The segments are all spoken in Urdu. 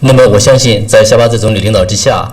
那么我相信在夏巴兹总理领导之下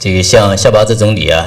这个像夏巴兹总理啊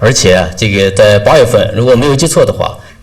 而且这个在8月份如果没有记错的话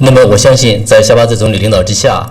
那么我相信在夏巴兹总理领导之下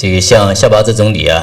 这个像夏巴兹总理啊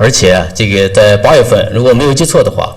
而且这个在8月份如果没有记错的话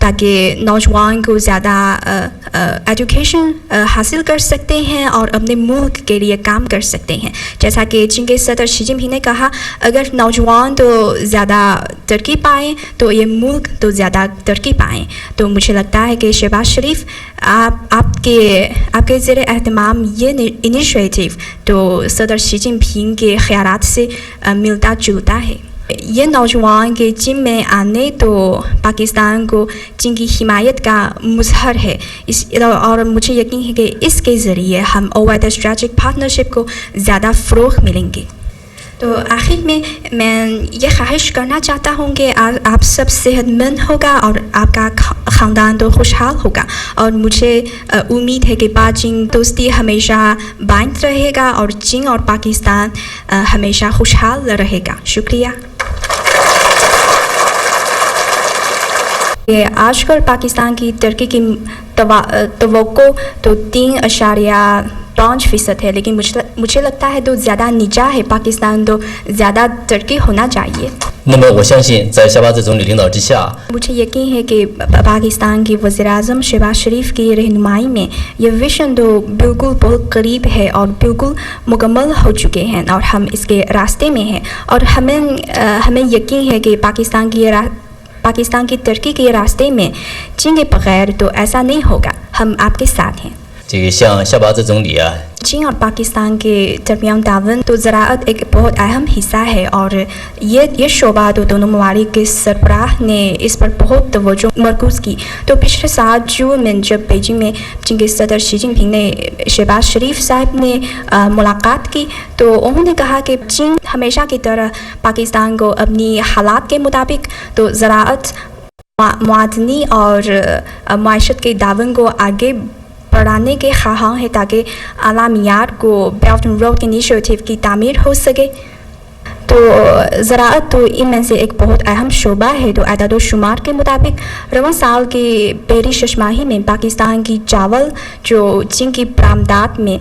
تاکہ نوجوان کو زیادہ ایجوکیشن حاصل کر سکتے ہیں اور اپنے ملک کے لیے کام کر سکتے ہیں. جیسا کہ چین کے صدر شی جن پنگ نے کہا اگر نوجوان تو زیادہ ترقی پائیں تو یہ ملک تو زیادہ ترقی پائیں. تو مجھے لگتا ہے کہ شہباز شریف آپ کے زیر اہتمام یہ انیشیٹو تو صدر شی جن پنگ کے خیالات سے ملتا جلتا ہے. یہ نوجوان کے چین میں آنے تو پاکستان کو چین کی حمایت کا مظہر ہے اور مجھے یقین ہے کہ اس کے ذریعے ہم اوور دی اسٹریٹجک پارٹنرشپ کو زیادہ فروغ ملیں گے. تو آخر میں یہ خواہش کرنا چاہتا ہوں کہ آپ سب صحت مند ہوگا اور آپ کا خاندان تو خوشحال ہوگا اور مجھے امید ہے کہ با چین دوستی ہمیشہ بائند رہے گا اور چین اور پاکستان ہمیشہ خوشحال رہے گا. شکریہ. آج کل پاکستان کی ترقی کی توقع تو 3.5% ہے لیکن مجھے لگتا ہے تو زیادہ نیچا ہے. پاکستان تو زیادہ ترقی ہونا چاہیے. 那么我相信在夏巴兹总理领导之下 مجھے یقین ہے کہ پاکستان کی وزیر اعظم شہباز شریف کی رہنمائی میں یہ ویژن تو بالکل بہت قریب ہے اور بالکل مکمل ہو چکے ہیں اور ہم اس کے راستے میں ہیں اور ہمیں یقین ہے کہ پاکستان کی ترقی کے راستے میں چین کے بغیر تو ایسا نہیں ہوگا. ہم آپ کے ساتھ ہیں. 这个像夏巴兹总理啊 چین اور پاکستان کے درمیان تعاون تو زراعت ایک بہت اہم حصہ ہے اور یہ شعبہ تو دونوں ممالک کے سربراہ نے اس پر بہت توجہ مرکوز کی. تو پچھلے سال جون میں جب بیجنگ میں چین کے صدر شی جن پنگ نے شہباز شریف صاحب نے ملاقات کی تو انہوں نے کہا کہ چین ہمیشہ کی طرح پاکستان کو اپنی حالات کے مطابق تو زراعت معدنی اور معیشت کے تعاون کو آگے بڑھانے کے خواہاں ہے تاکہ اعلیٰ معیار کو بیلٹ اینڈ روڈ انیشیٹو کی تعمیر ہو سکے. تو زراعت تو ان میں سے ایک بہت اہم شعبہ ہے. تو اعداد و شمار کے مطابق رواں سال کی پہلی شش ماہی میں پاکستان کی چاول جو چین کی برآمدات میں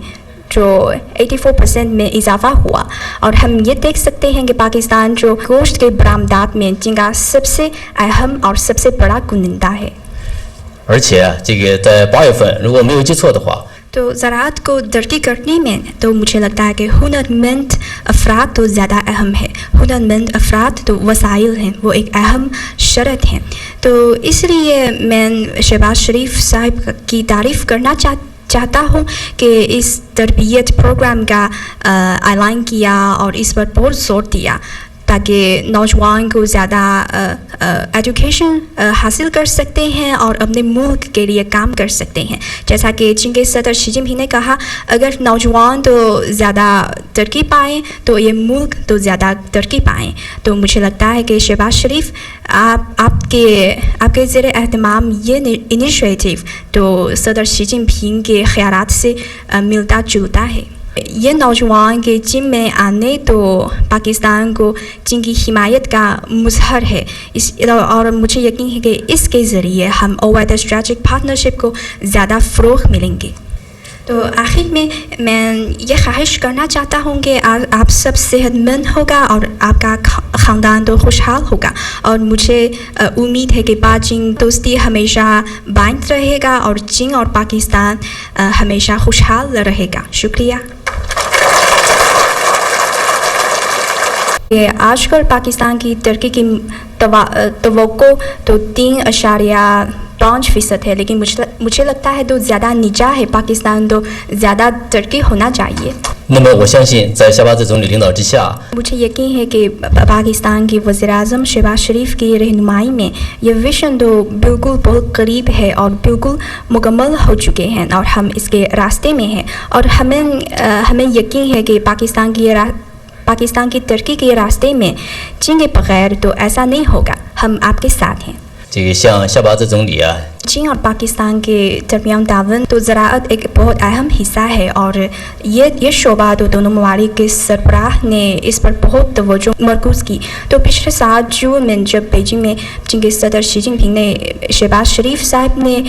جو 84% میں اضافہ ہوا اور ہم یہ دیکھ سکتے ہیں کہ پاکستان جو گوشت کے برآمدات میں چین کا سب سے اہم اور سب سے بڑا کنندہ ہے. 而且这个在8月份如果没有记错的话 تو زراعت کو ترقی کرنے میں تو مجھے لگتا ہے کہ ہنرمند افراد تو زیادہ اہم ہے. ہنرمند افراد تو وسائل ہیں وہ ایک اہم شرط ہیں. تو اس لیے میں شہباز شریف صاحب کی تعریف کرنا چاہتا ہوں کہ اس تربیت پروگرام کا اعلان کیا اور اس پر بہت زور دیا تاکہ نوجوان کو زیادہ ایجوکیشن حاصل کر سکتے ہیں اور اپنے ملک کے لیے کام کر سکتے ہیں. جیسا کہ چین کے صدر شی جن پنگ نے کہا اگر نوجوان تو زیادہ ترقی پائیں تو یہ ملک تو زیادہ ترقی پائیں. تو مجھے لگتا ہے کہ شہباز شریف آپ کے زیر اہتمام یہ انیشیٹو تو صدر شی جن پنگ کے خیالات سے ملتا جلتا ہے. یہ نوجوان کے چین میں آنے تو پاکستان کو چین کی حمایت کا مظہر ہے اور مجھے یقین ہے کہ اس کے ذریعے ہم اوور دی اسٹریٹجک پارٹنرشپ کو زیادہ فروغ ملیں گے. تو آخر میں یہ خواہش کرنا چاہتا ہوں کہ آپ سب صحت مند ہوگا اور آپ کا خاندان تو خوشحال ہوگا اور مجھے امید ہے کہ با چین دوستی ہمیشہ بائند رہے گا اور چین اور پاکستان ہمیشہ خوشحال رہے گا. شکریہ. آج کل پاکستان کی ترقی کی توقع تو 3.5% ہے لیکن مجھے لگتا ہے تو زیادہ نیچا ہے. پاکستان تو زیادہ ترقی ہونا چاہیے. 那么我相信在夏巴兹总理领导之下 مجھے یقین ہے کہ پاکستان کی وزیر اعظم شہباز شریف کی رہنمائی میں یہ ویژن تو بالکل بہت قریب ہے اور بالکل مکمل ہو چکے ہیں اور ہم اس کے راستے میں ہیں اور ہمیں یقین ہے کہ پاکستان کی ترقی کے راستے میں چین کے بغیر تو ایسا نہیں ہوگا. ہم آپ کے ساتھ ہیں. 这个像夏巴兹总理啊 چین اور پاکستان کے درمیان تعاون تو زراعت ایک بہت اہم حصہ ہے اور یہ شعبہ تو دونوں ممالک کے سربراہ نے اس پر بہت توجہ مرکوز کی. تو پچھلے سال جون میں جب بیجنگ میں چین کے صدر شی جن پنگ نے شہباز شریف صاحب نے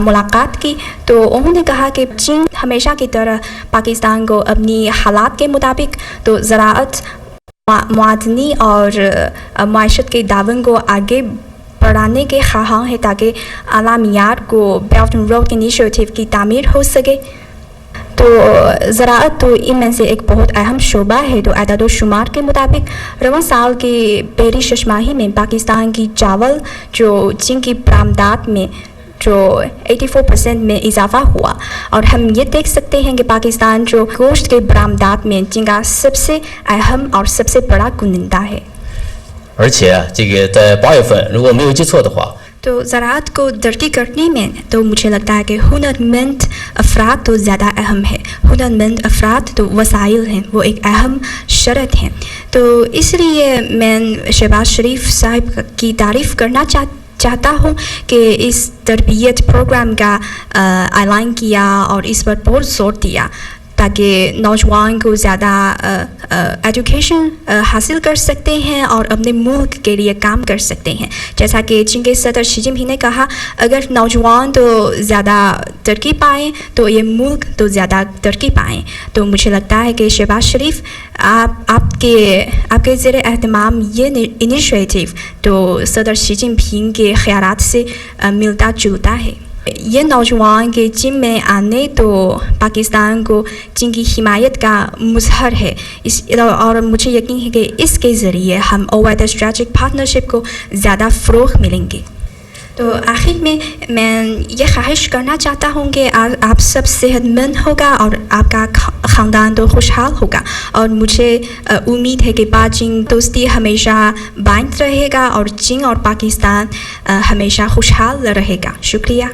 ملاقات کی تو انہوں نے کہا کہ چین ہمیشہ کی طرح پاکستان کو اپنی حالات کے مطابق تو زراعت معدنی اور معیشت کے تعاون کو آگے بڑھانے کے خواہاں ہیں تاکہ اعلیٰ معیار کو بیلٹ اینڈ روڈ انیشیٹو کی تعمیر ہو سکے. تو زراعت تو ان میں سے ایک بہت اہم شعبہ ہے. تو اعداد و شمار کے مطابق رواں سال کی پہلی شش ماہی میں پاکستان کی چاول جن کی برآمدات میں 84% میں اضافہ ہوا, اور ہم یہ دیکھ سکتے ہیں کہ پاکستان گوشت کے برآمدات میں جن کا سب سے اہم اور سب سے بڑا کنندہ ہے. 而且这个在8月份，如果没有记错的话， تو زراعت کو ترقی کرنے میں تو مجھے لگتا ہے کہ ہنرمند افراد تو زیادہ اہم ہے. ہنرمند افراد تو وسائل ہیں, وہ ایک اہم شرط ہیں. تو اس لیے میں شہباز شریف صاحب کی تعریف کرنا چاہتا ہوں کہ اس تربیت پروگرام کا اعلان کیا اور اس پر بہت زور دیا تاکہ نوجوان کو زیادہ ایجوکیشن حاصل کر سکتے ہیں اور اپنے ملک کے لیے کام کر سکتے ہیں. جیسا کہ چین کے صدر شی جن پنگ نے کہا, اگر نوجوان تو زیادہ ترقی پائیں تو یہ ملک تو زیادہ ترقی پائیں. تو مجھے لگتا ہے کہ شہباز شریف آپ کے زیر اہتمام یہ انیشیٹو تو صدر شی جن پنگ کے خیالات سے ملتا جلتا ہے. یہ نوجوان کے چین میں آنے تو پاکستان کو چین کی حمایت کا مظہر ہے, اور مجھے یقین ہے کہ اس کے ذریعے ہم اوائد اسٹریٹجک پارٹنرشپ کو زیادہ فروغ ملیں گے. تو آخر میں یہ خواہش کرنا چاہتا ہوں کہ آپ سب صحت مند ہوگا اور آپ کا خاندان تو خوشحال ہوگا, اور مجھے امید ہے کہ چین دوستی ہمیشہ باقی رہے گا اور چین اور پاکستان ہمیشہ خوشحال رہے گا. شکریہ.